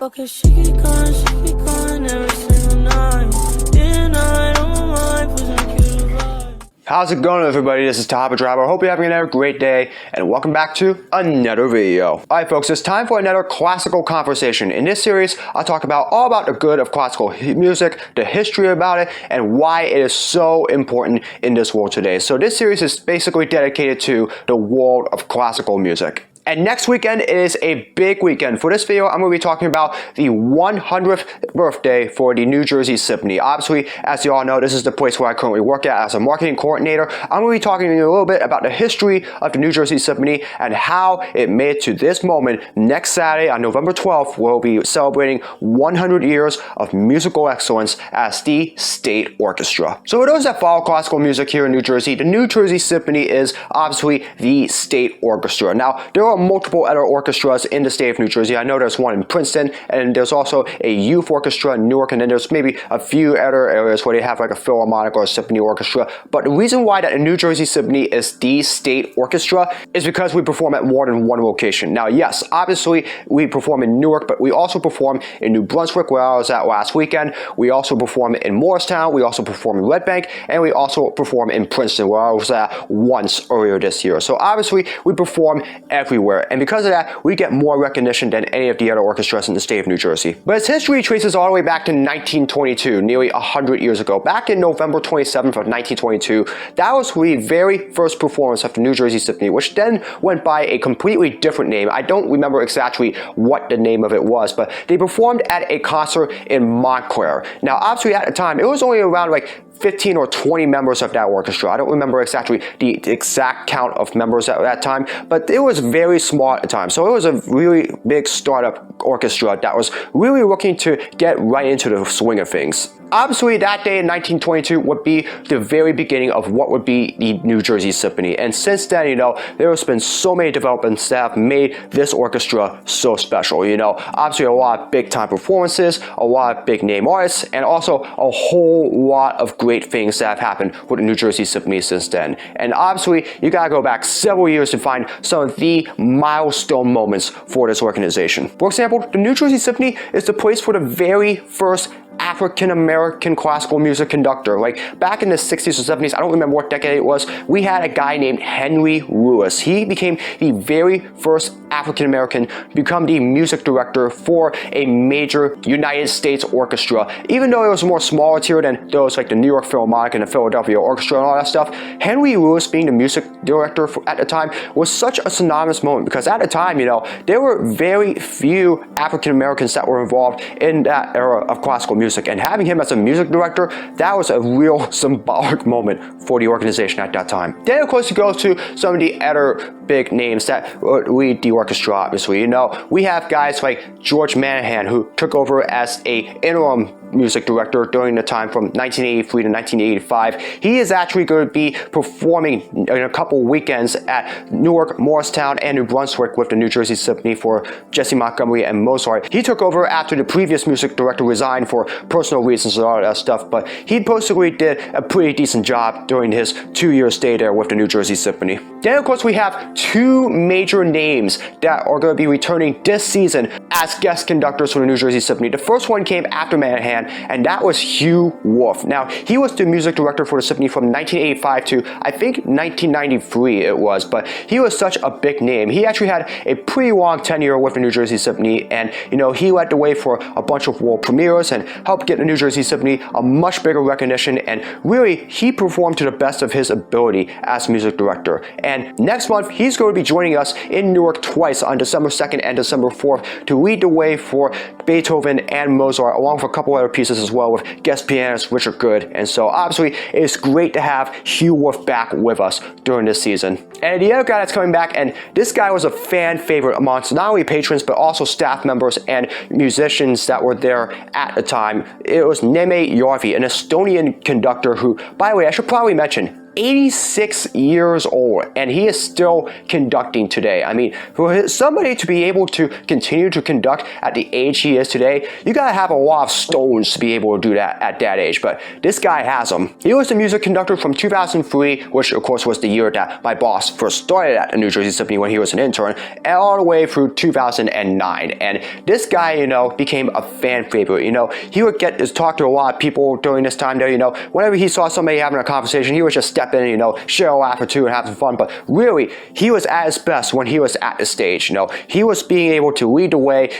Okay, she keep going every single night. Day and night on my mind, pushing a cute vibe. How's it going, everybody? This is Top Driver. Hope you're having another great day, and welcome back to another video. Alright folks, it's time for another classical conversation. In this series, I'll talk about all about the good of classical music, the history about it, and why it is so important in this world today. So this series is basically dedicated to the world of classical music. And next weekend is a big weekend. For this video, I'm going to be talking about the 100th birthday for the New Jersey Symphony. Obviously, as you all know, this is the place where I currently work at as a marketing coordinator. I'm going to be talking to you a little bit about the history of the New Jersey Symphony and how it made it to this moment. Next Saturday on November 12th, we'll be celebrating 100 years of musical excellence as the state orchestra. So for those that follow classical music here in New Jersey, the New Jersey Symphony is obviously the state orchestra. Now, there are multiple other orchestras in the state of New Jersey. I know there's one in Princeton, and there's also a youth orchestra in Newark, and then there's maybe a few other areas where they have like a philharmonic or a symphony orchestra. But the reason why that the New Jersey Symphony is the state orchestra is because we perform at more than one location. Now, yes, obviously we perform in Newark, but we also perform in New Brunswick, where I was at last weekend. We also perform in Morristown. We also perform in Red Bank, and we also perform in Princeton, where I was at once earlier this year. So obviously we perform everywhere. And because of that, we get more recognition than any of the other orchestras in the state of New Jersey. But its history traces all the way back to 1922, nearly 100 years ago. Back in November 27th of 1922, that was the very first performance of the New Jersey Symphony, which then went by a completely different name. I don't remember exactly what the name of it was, but they performed at a concert in Montclair. Now, obviously at the time, it was only around like 15 or 20 members of that orchestra. I don't remember exactly the exact count of members at that time, but it was very small at the time. So it was a really big startup orchestra that was really looking to get right into the swing of things. Obviously, that day in 1922 would be the very beginning of what would be the New Jersey Symphony. And since then, you know, there has been so many developments that have made this orchestra so special. You know, obviously a lot of big time performances, a lot of big name artists, and also a whole lot of great things that have happened with the New Jersey Symphony since then. And obviously, you gotta go back several years to find some of the milestone moments for this organization. For example, the New Jersey Symphony is the place for the very first African-American classical music conductor. Like back in the 60s or 70s, I don't remember what decade it was, we had a guy named Henry Lewis. He became the very first African-American to become the music director for a major United States orchestra. Even though it was more smaller tier than those like the New York Philharmonic and the Philadelphia Orchestra and all that stuff, Henry Lewis being the music director at the time was such a synonymous moment, because at the time, you know, there were very few African-Americans that were involved in that era of classical music. And having him as a music director, that was a real symbolic moment for the organization at that time. Then, of course, you go to some of the other big names that lead the orchestra, obviously. You know, we have guys like George Manahan, who took over as a interim music director during the time from 1983 to 1985. He is actually going to be performing in a couple weekends at Newark, Morristown, and New Brunswick with the New Jersey Symphony for Jesse Montgomery and Mozart. He took over after the previous music director resigned for personal reasons and all that stuff, but he basically did a pretty decent job during his 2-year stay there with the New Jersey Symphony. Then, of course, we have two major names that are going to be returning this season as guest conductors for the New Jersey Symphony. The first one came after Manahan, and that was Hugh Wolf. Now, he was the music director for the symphony from 1985 to, I think, 1993 it was, but he was such a big name. He actually had a pretty long tenure with the New Jersey Symphony, and, you know, he led the way for a bunch of world premieres and helped get the New Jersey Symphony a much bigger recognition, and really, he performed to the best of his ability as music director. And next month, he's going to be joining us in Newark twice on December 2nd and December 4th to lead the way for Beethoven and Mozart, along with a couple other pieces as well with guest pianist Richard Good. And so obviously it's great to have Hugh Wolf back with us during this season. And the other guy that's coming back, and this guy was a fan favorite amongst not only patrons but also staff members and musicians that were there at the time, it was Neme Järvi, an Estonian conductor who, by the way, I should probably mention, 86 years old, and he is still conducting today. I mean, for somebody to be able to continue to conduct at the age he is today, you gotta have a lot of stones to be able to do that at that age, but this guy has them. He was the music conductor from 2003, which of course was the year that my boss first started at the New Jersey Symphony when he was an intern, and all the way through 2009. And this guy, became a fan favorite. He would get to talk to a lot of people during this time there. Whenever he saw somebody having a conversation, he would just step in and, share a laugh or two and have some fun. But really, he was at his best when he was at the stage. He was being able to lead the way,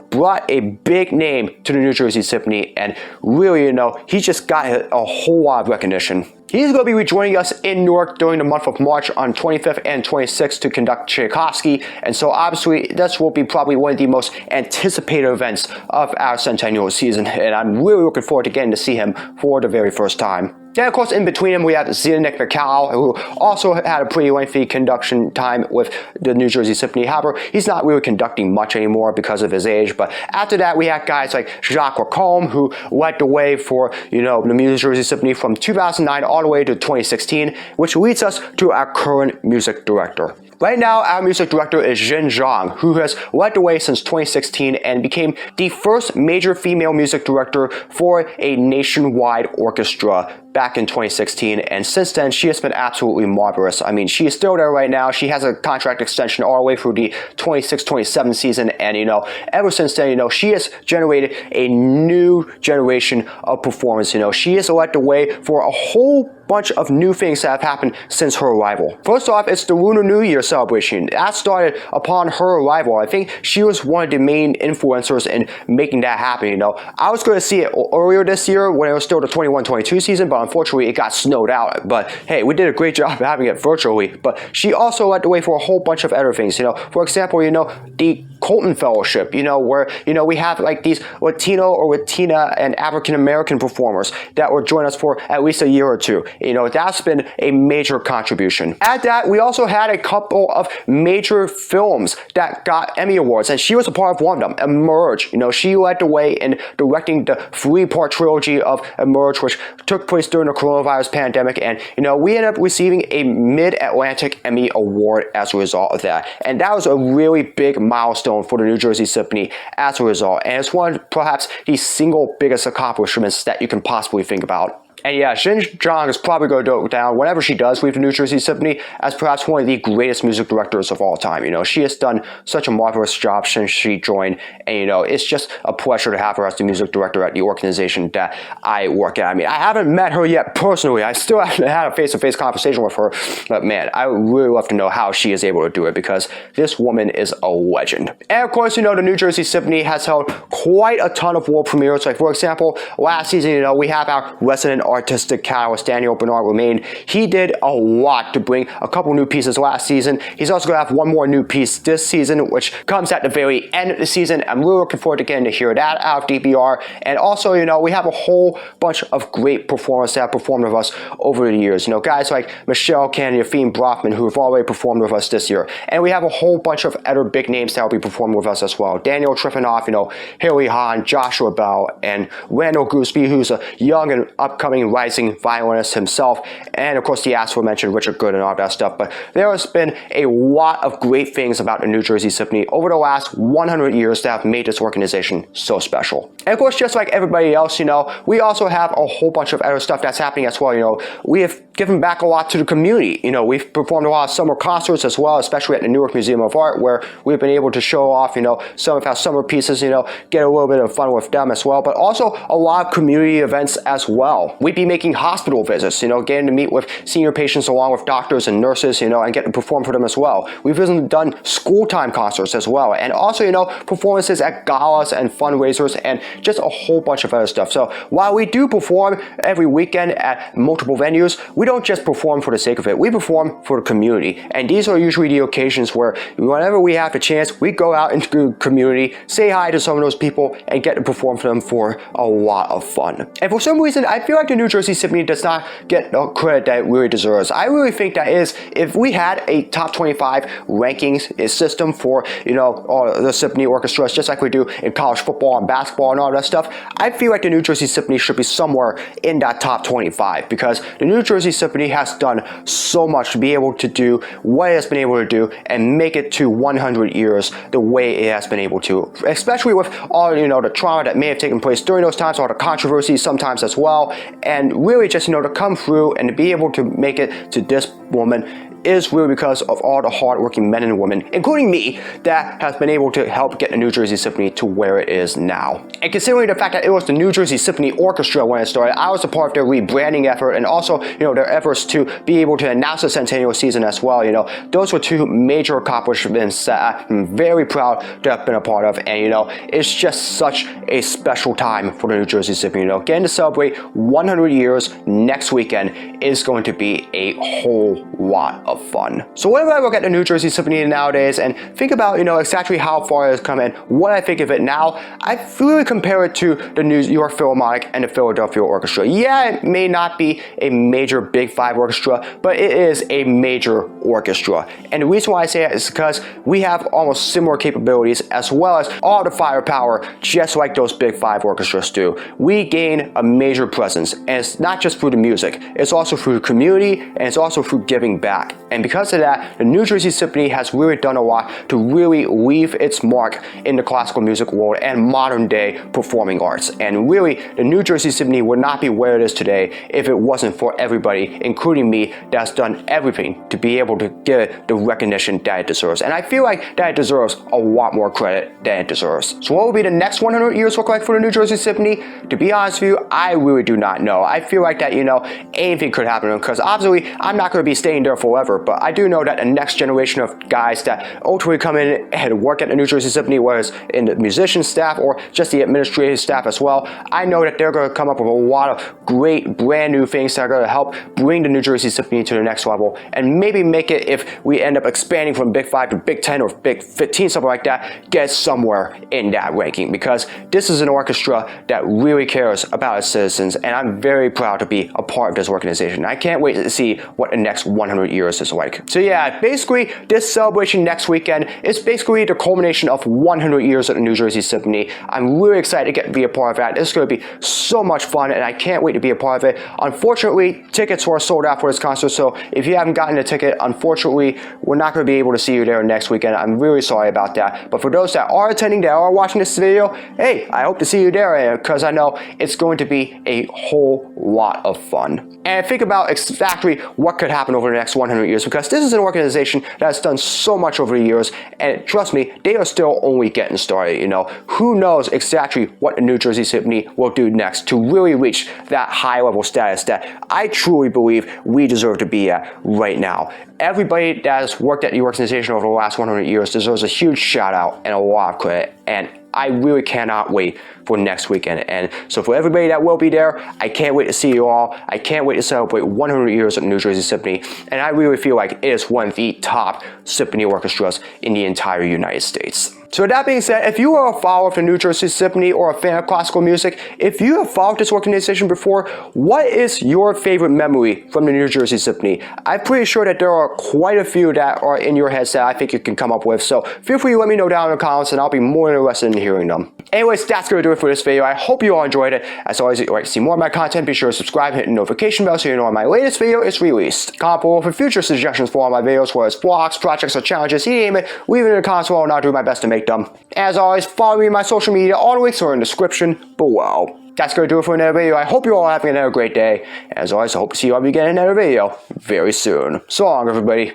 brought a big name to the New Jersey Symphony, and really, he just got a whole lot of recognition. He's going to be rejoining us in Newark during the month of March on 25th and 26th to conduct Tchaikovsky, and so obviously this will be probably one of the most anticipated events of our Centennial season, and I'm really looking forward to getting to see him for the very first time. Then, of course, in between them, we have Zdeněk Bakal, who also had a pretty lengthy conduction time with the New Jersey Symphony. However, he's not really conducting much anymore because of his age. But after that, we had guys like Jacques Lacombe, who led the way for, the New Jersey Symphony from 2009 all the way to 2016, which leads us to our current music director. Right now, our music director is Jin Zhang, who has led the way since 2016 and became the first major female music director for a nationwide orchestra back in 2016, and since then she has been absolutely marvelous. I mean, she is still there right now. She has a contract extension all the way through the 26-27 season, and ever since then, she has generated a new generation of performance. She has led the way for a whole bunch of new things that have happened since her arrival. First off, it's the Lunar New Year celebration. That started upon her arrival. I think she was one of the main influencers in making that happen. I was going to see it earlier this year when it was still the 21-22 season, but unfortunately it got snowed out. But hey, we did a great job having it virtually. But she also led the way for a whole bunch of other things. For example, the Colton Fellowship, where, we have like these Latino or Latina and African American performers that will join us for at least a year or two. That's been a major contribution. At that, we also had a couple of major films that got Emmy Awards, and she was a part of one of them, Emerge. She led the way in directing the 3-part trilogy of Emerge, which took place during the coronavirus pandemic, and, we ended up receiving a Mid-Atlantic Emmy Award as a result of that. And that was a really big milestone for the New Jersey Symphony as a result, and it's one of perhaps the single biggest accomplishments that you can possibly think about. And yeah, Jin Zhang is probably going to go down, whenever she does leave the New Jersey Symphony, as perhaps one of the greatest music directors of all time. She has done such a marvelous job since she joined, and it's just a pleasure to have her as the music director at the organization that I work at. I mean, I haven't met her yet personally. I still haven't had a face-to-face conversation with her, but man, I would really love to know how she is able to do it, because this woman is a legend. And of course, the New Jersey Symphony has held quite a ton of world premieres. Like, for example, last season, we have our resident artistic catalyst, Daniel Bernard Romain. He did a lot to bring a couple new pieces last season. He's also going to have one more new piece this season, which comes at the very end of the season. I'm really looking forward to getting to hear that out of DBR. And also, we have a whole bunch of great performers that have performed with us over the years. Guys like Michelle Kennedy, Finn Brofman, who have already performed with us this year. And we have a whole bunch of other big names that will be performing with us as well. Daniel Trifanoff, Haley Hahn, Joshua Bell, and Randall Gooseby, who's a young and upcoming rising violinist himself, and of course the aforementioned Richard Good and all that stuff. But there has been a lot of great things about the New Jersey Symphony over the last 100 years that have made this organization so special. And of course, just like everybody else, we also have a whole bunch of other stuff that's happening as well. We have given back a lot to the community. We've performed a lot of summer concerts as well, especially at the Newark Museum of Art, where we've been able to show off, some of our summer pieces, get a little bit of fun with them as well, but also a lot of community events as well. We'd be making hospital visits, getting to meet with senior patients along with doctors and nurses, and get to perform for them as well. We've even done school time concerts as well, and also, performances at galas and fundraisers and just a whole bunch of other stuff. So while we do perform every weekend at multiple venues, we don't just perform for the sake of it. We perform for the community, and these are usually the occasions where whenever we have the chance, we go out into the community, say hi to some of those people, and get to perform for them for a lot of fun. And for some reason, I feel like the New Jersey Symphony does not get the credit that it really deserves. I really think that is, if we had a top 25 rankings system for, all the symphony orchestras, just like we do in college football and basketball and all that stuff, I feel like the New Jersey Symphony should be somewhere in that top 25, because the New Jersey Symphony has done so much to be able to do what it has been able to do and make it to 100 years the way it has been able to, especially with all, the trauma that may have taken place during those times, all the controversies sometimes as well, and really just, to come through and to be able to make it to this moment is really because of all the hardworking men and women, including me, that has been able to help get the New Jersey Symphony to where it is now. And considering the fact that it was the New Jersey Symphony Orchestra when it started, I was a part of their rebranding effort and also, their efforts to be able to announce the centennial season as well. Those were two major accomplishments that I'm very proud to have been a part of. And, it's just such a special time for the New Jersey Symphony. Getting to celebrate 100 years next weekend is going to be a whole lot of fun. So whenever I look at the New Jersey Symphony nowadays and think about, exactly how far it has come and what I think of it now, I really compare it to the New York Philharmonic and the Philadelphia Orchestra. Yeah, it may not be a major Big Five orchestra, but it is a major orchestra. And the reason why I say that is because we have almost similar capabilities as well as all the firepower, just like those Big Five orchestras do. We gain a major presence, and it's not just through the music, it's also through the community, and it's also through giving back. And because of that, the New Jersey Symphony has really done a lot to really leave its mark in the classical music world and modern day performing arts. And really, the New Jersey Symphony would not be where it is today if it wasn't for everybody, including me, that's done everything to be able to give it the recognition that it deserves. And I feel like that it deserves a lot more credit than it deserves. So what will be the next 100 years look like for the New Jersey Symphony? To be honest with you, I really do not know. I feel like that, anything could happen, because obviously I'm not going to be staying there forever, but I do know that the next generation of guys that ultimately come in and work at the New Jersey Symphony, whether it's in the musician staff or just the administrative staff as well, I know that they're going to come up with a lot of great brand new things that are going to help bring the New Jersey Symphony to the next level, and maybe make it, if we end up expanding from Big 5 to Big 10 or Big 15, something like that, get somewhere in that ranking, because this is an orchestra that really cares about its citizens, and I'm very proud to be a part of this organization. I can't wait to see what the next 100 years is like. So yeah, basically this celebration next weekend is basically the culmination of 100 years of the New Jersey Symphony. I'm really excited to get to be a part of that. This is going to be so much fun, and I can't wait to be a part of it. Unfortunately, tickets were sold out for this concert, so if you haven't gotten a ticket, unfortunately, we're not going to be able to see you there next weekend. I'm really sorry about that. But for those that are attending, that are watching this video, hey, I hope to see you there, because I know it's going to be a whole lot of fun. And think about exactly what could happen over the next 100 years, because this is an organization that has done so much over the years, and trust me, they are still only getting started. Who knows exactly what the New Jersey Symphony will do next to really reach that high level status that I truly believe we deserve to be at right now. Everybody that has worked at the organization over the last 100 years deserves a huge shout out and a lot of credit, and I really cannot wait for next weekend. And so for everybody that will be there, I can't wait to see you all. I can't wait to celebrate 100 years of the New Jersey Symphony, and I really feel like it is one of the top symphony orchestras in the entire United States. So with that being said, if you are a follower of the New Jersey Symphony or a fan of classical music, if you have followed this organization before, what is your favorite memory from the New Jersey Symphony? I'm pretty sure that there are quite a few that are in your heads that I think you can come up with, so feel free to let me know down in the comments, and I'll be more than interested in hearing them. Anyways, that's going to do it for this video. I hope you all enjoyed it. As always, if you'd like to see more of my content, be sure to subscribe and hit the notification bell so you know when my latest video is released. Comment below for future suggestions for all my videos, whether it's vlogs, projects, or challenges, you name it, leave it in the comments below and I'll do my best to make them. As always, follow me on my social media. All the links are in the description below. That's going to do it for another video. I hope you all are having another great day. As always, I hope to see you all again in another video very soon. So long, everybody.